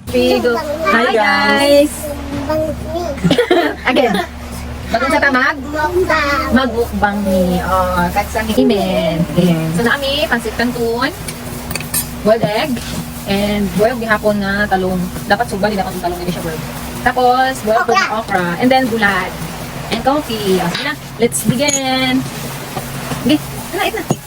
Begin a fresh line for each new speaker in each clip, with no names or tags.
Pigo. Hi guys! Again. Bagong sa tamag? Mag-mukbang ni Katsang Himen. So nami, pansit canton, boiled egg, and boiled gihapon nga talong. Dapat suba din ako ng talong, hindi siya boiled. Tapos, boiled po ng okra, and then gulad. And coffee. Sige na, let's begin! Okay, ito na.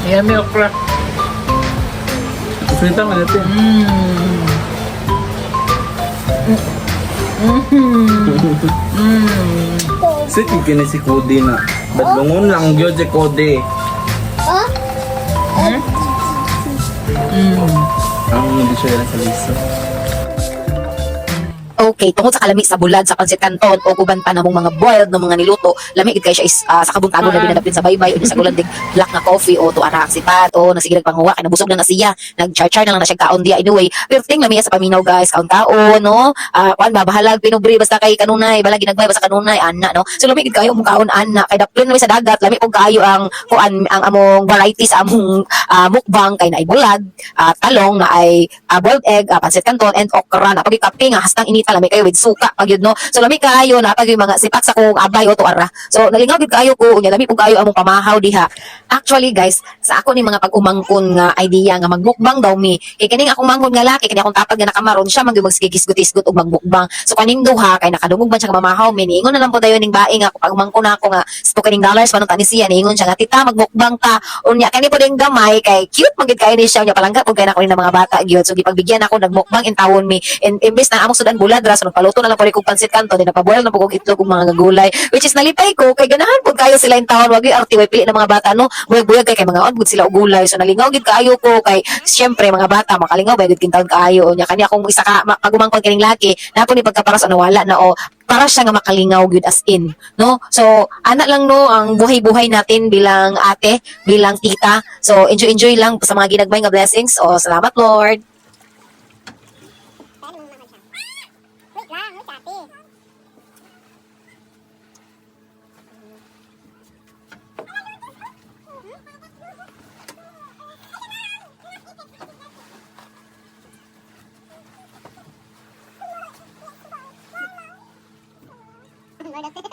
Ayan, may okra. Sunita mo natin. Sige ka na si Cody na. Badlungon lang yun si Cody. Ang hindi siya yan sa lisa.
Okay, tungkol sa kalami sa bulad sa pansit canton o kuban pa namong mga boiled ng mga niluto, lami gid kay siya is sa kabuntagon na binadapin sa baybay o sa gulandig black na coffee o to anak sipat o nasigig panghuwa kay nabusog na siya, nag-char na lang na siya kaon dia anyway. Pero ting lami sa paminaw guys, kaon-kaon no. Kuan ba bahalag pinubri basta kay kanunay, balag ginagbay basta kanunay ana no. So lami gid kayo mong kaon ana kay daplin lami sa dagat, lami og kayo ang kuan ang among varieties among mukbang kay naay bulag, talong na ay boiled egg, pansit canton and okra na pagikape nga hastang inita lami kayo with suka pag yun no. So lami kayo na pag yung mga sipak sa kong abay o tuara. So nalingaw gid kayo ko unya lami pug kayo among pamahaw diha. Actually guys, sa ako ni mga pag-umangkon nga idea nga magmukbang daw mi. Kay kaning akong mangkon nga laki kani akong tapag nga nakamaron siya man gyud magsigisgot-isgot og magmukbang. So kaning duha kay nakadungog man siya nga mamahaw mi niingon na lang po dayon ning bae nga pag umangkon ako nga $2 dollars manong tani siya niingon siya nga tita magmukbang ta. Unya kani po ding gamay kay cute man gid kayo ni siya unya palangga pug kay nako ni mga bata gyud. So gipagbigyan ako nagmukbang in tawon mi. And imbes na among sudan buladra so nagpaluto na lang ko kog pansit canton din napaboil na po kog itlog ug mga gulay which is nalipay ko kay ganahan pud kayo sila in tawon wag yung RTY pili ng mga bata no buyag-buyag kay mga on gud sila og gulay so nalingaw gid kaayo ko kay syempre mga bata makalingaw ba gid kintaon kaayo nya kani akong isa ka pagumangkon kining laki napo ni pagkaparas ano wala na o para siya nga makalingaw gud as in no so ana lang no ang buhay-buhay natin bilang ate bilang tita so enjoy lang sa mga ginagmay nga blessings o salamat Lord.
Wait lang.